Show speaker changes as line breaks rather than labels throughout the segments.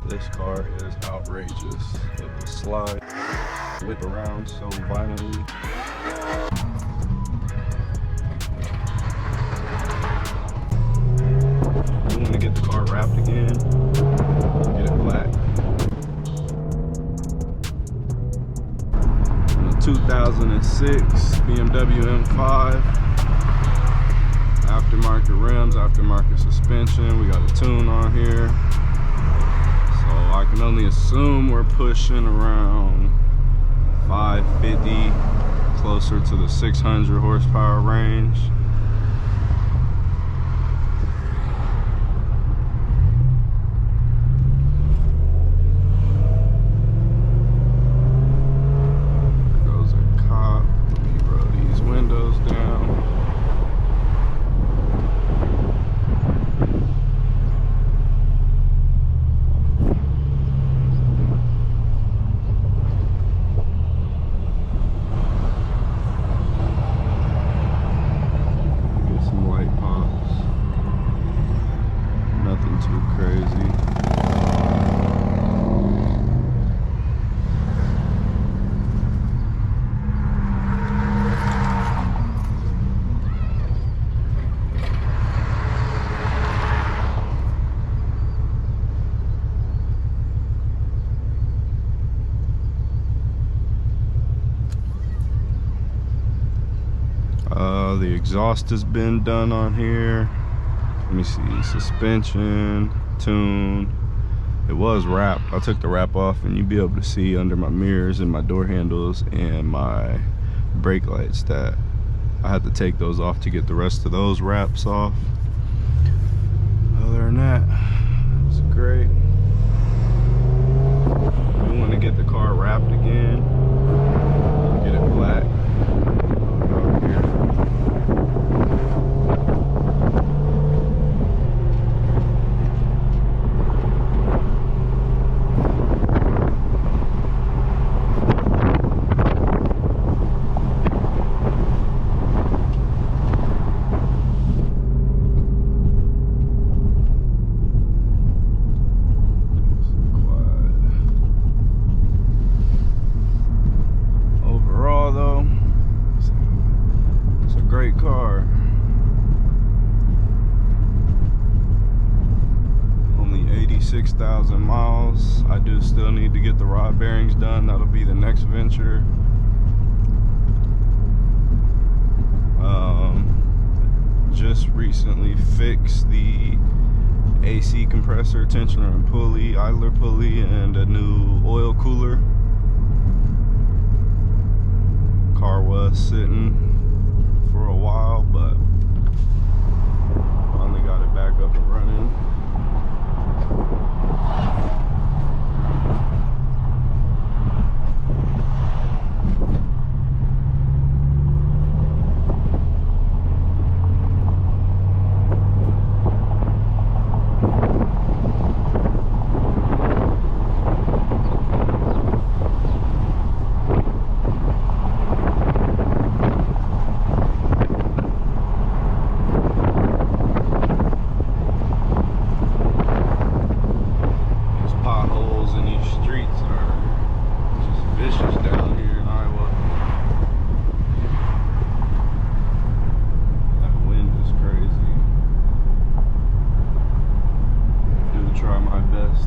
This car is outrageous. It will slide, whip around so violently. You want to get the car wrapped again, get it black. And a 2006 BMW M5. Aftermarket rims, aftermarket suspension. We got a tune on here. So I can only assume we're pushing around 550, closer to the 600 horsepower range. There goes a cop. Let me roll these windows down. Too crazy. The exhaust has been done on here. Let me see, suspension, tune. It was wrapped. I took the wrap off and you'd be able to see under my mirrors and my door handles and my brake lights that I had to take those off to get the rest of those wraps off. Other than that, it's great. We want to get the car wrapped again, get it black. Great car. Only 86,000 miles. I do still need to get the rod bearings done. That'll be the next venture. Just recently fixed the AC compressor, tensioner and pulley, idler pulley, and a new oil cooler. Car was sitting for a while, but finally got it back up and running.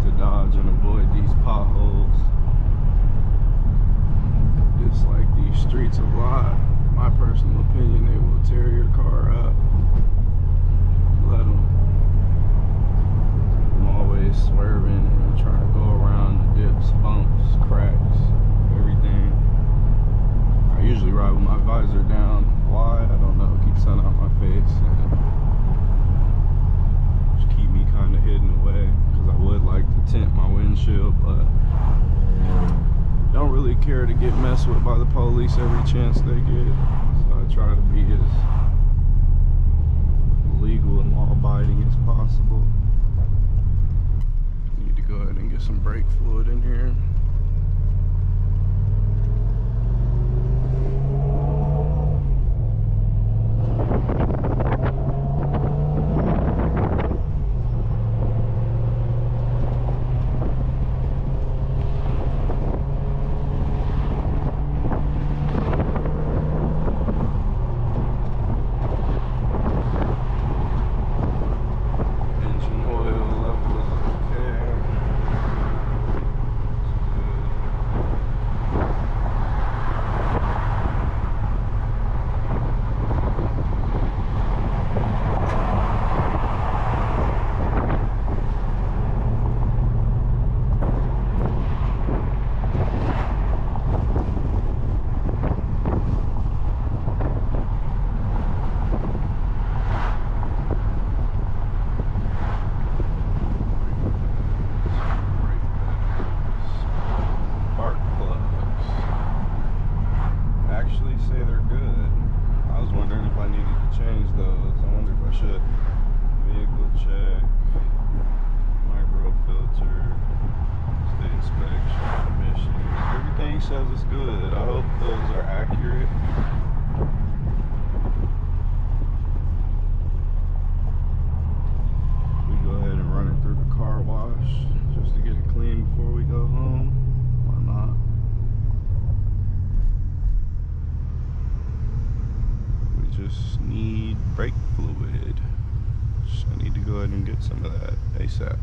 To dodge and avoid these potholes. Dislike these streets a lot. My personal opinion, they will tear your car up. Let them. I'm always swerving and trying to go around the dips, bumps, cracks, everything. I usually ride with my visor down. Why? I don't know. Keep sun out my face and just keep me kind of hidden away. I would like to tint my windshield, but don't really care to get messed with by the police every chance they get. So I try to be as legal and law-abiding as possible. Need to go ahead and get some brake fluid in here. check, micro filter, state inspection, emissions. Everything says it's good. I hope those are accurate. We go ahead and run it through the car wash just to get it clean before we go home. Why not? Just need brake fluid. I need to go ahead and get some of that ASAP.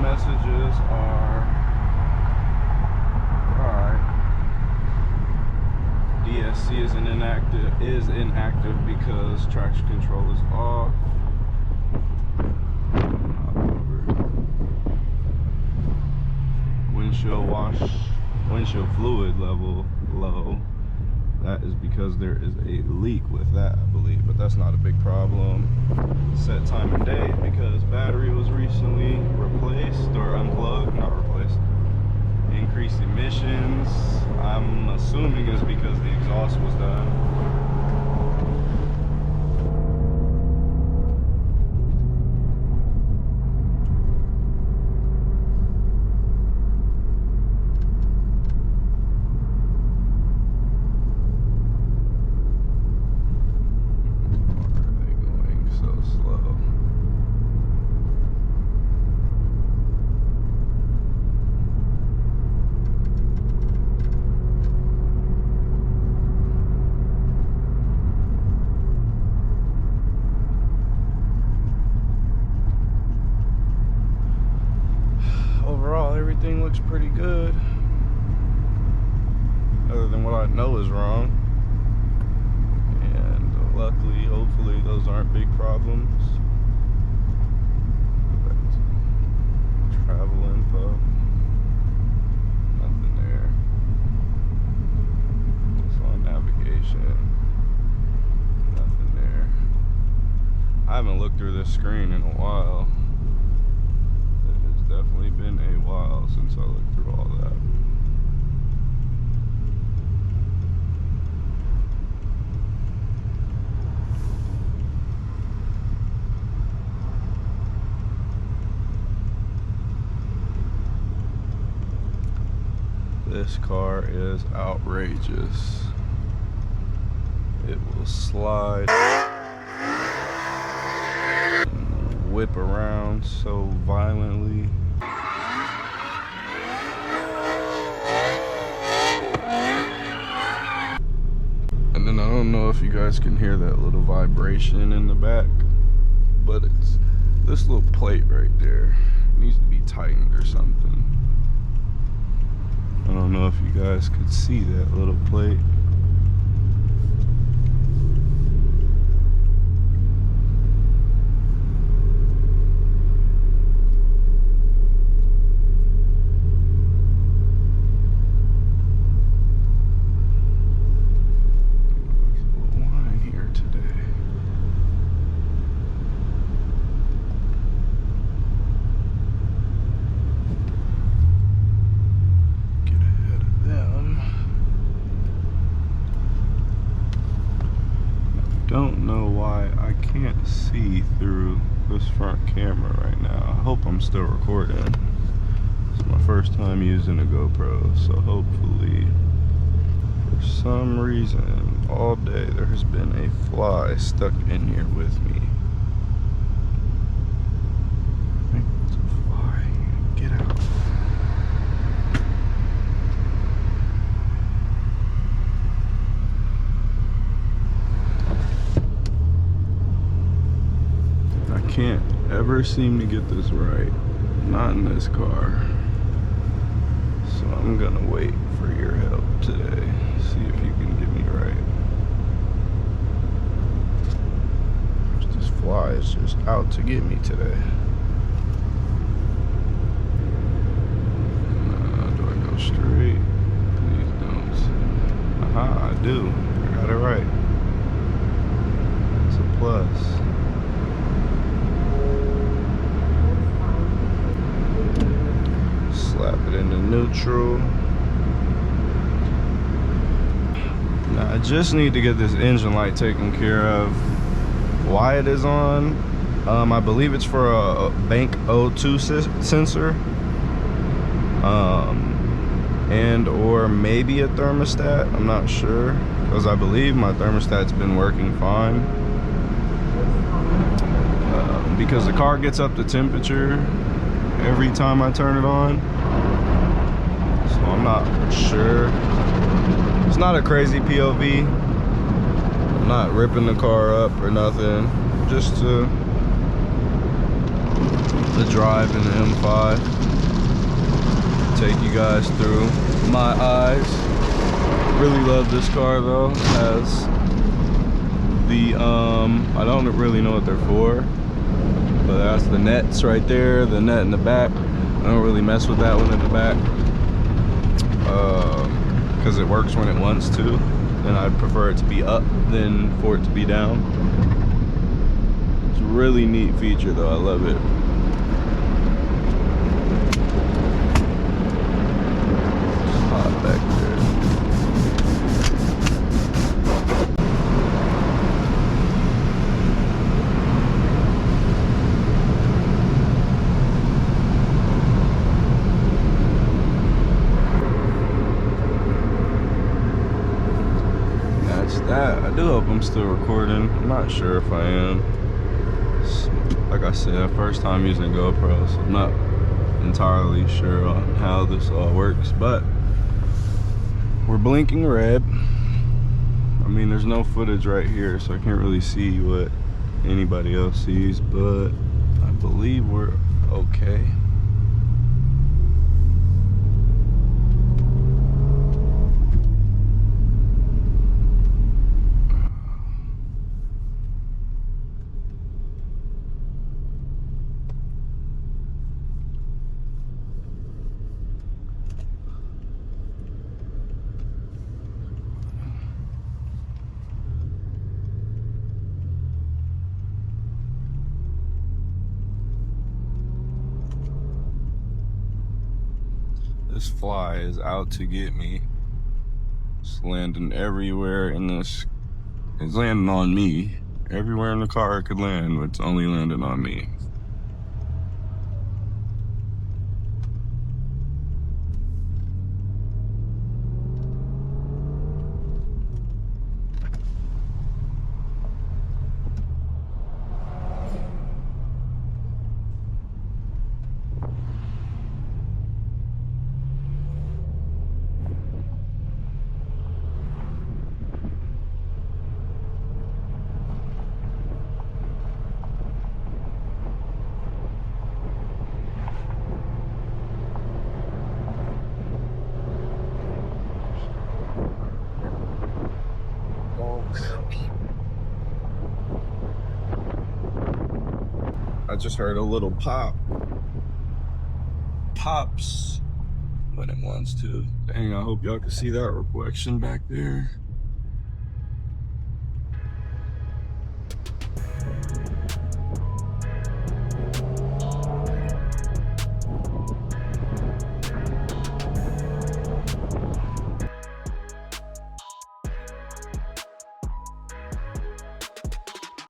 Messages are alright. DSC is inactive because traction control is off. Windshield fluid level low. That is because there is a leak with that, I believe, but that's not a big problem. Set time and date because battery was recently replaced or unplugged, not replaced. Increased emissions, I'm assuming is because the exhaust was done. Overall, everything looks pretty good, other than what I know is wrong. And luckily, hopefully, those aren't big problems. Travel info, nothing there. It's on navigation, nothing there. I haven't looked through this screen in a while. Definitely been a while since I looked through all that. This car is outrageous. It will slide, whip around so violently. And then I don't know if you guys can hear that little vibration in the back, but it's this little plate right there. It needs to be tightened or something. I don't know if you guys could see that little plate. Don't know why I can't see through this front camera right now. I hope I'm still recording. It's my first time using a GoPro, so hopefully, for some reason, all day there has been a fly stuck in here with me. I think it's a fly. Get out. Can't ever seem to get this right, not in this car, so I'm gonna wait for your help today, see if you can get me right. There's this fly fly is just out to get me today. Do I go straight? Please don't. Aha, I do. I got it right. It's a plus. Slap it into neutral. Now I just need to get this engine light taken care of. Why it is on, I believe it's for a bank O2 sensor, and or maybe a thermostat. I'm not sure, because I believe my thermostat's been working fine, because the car gets up to temperature every time I turn it on, so I'm not sure. It's not a crazy POV. I'm not ripping the car up or nothing, just to drive in the M5, take you guys through my eyes. Really love this car though. It has the I don't really know what they're for, but that's the nets right there, the net in the back. I don't really mess with that one in the back, because it works when it wants to, and I'd prefer it to be up than for it to be down. It's a really neat feature though, I love it. It's hot back there. That, I do hope I'm still recording. I'm not sure if I am. Like I said, first time using GoPro, so I'm not entirely sure on how this all works, but we're blinking red. I mean, there's no footage right here, so I can't really see what anybody else sees, but I believe we're okay. This fly is out to get me. It's landing everywhere in this. It's landing on me. Everywhere in the car it could land, but it's only landing on me. I just heard a little pop. Pops when it wants to. Dang, I hope y'all can see that reflection back there.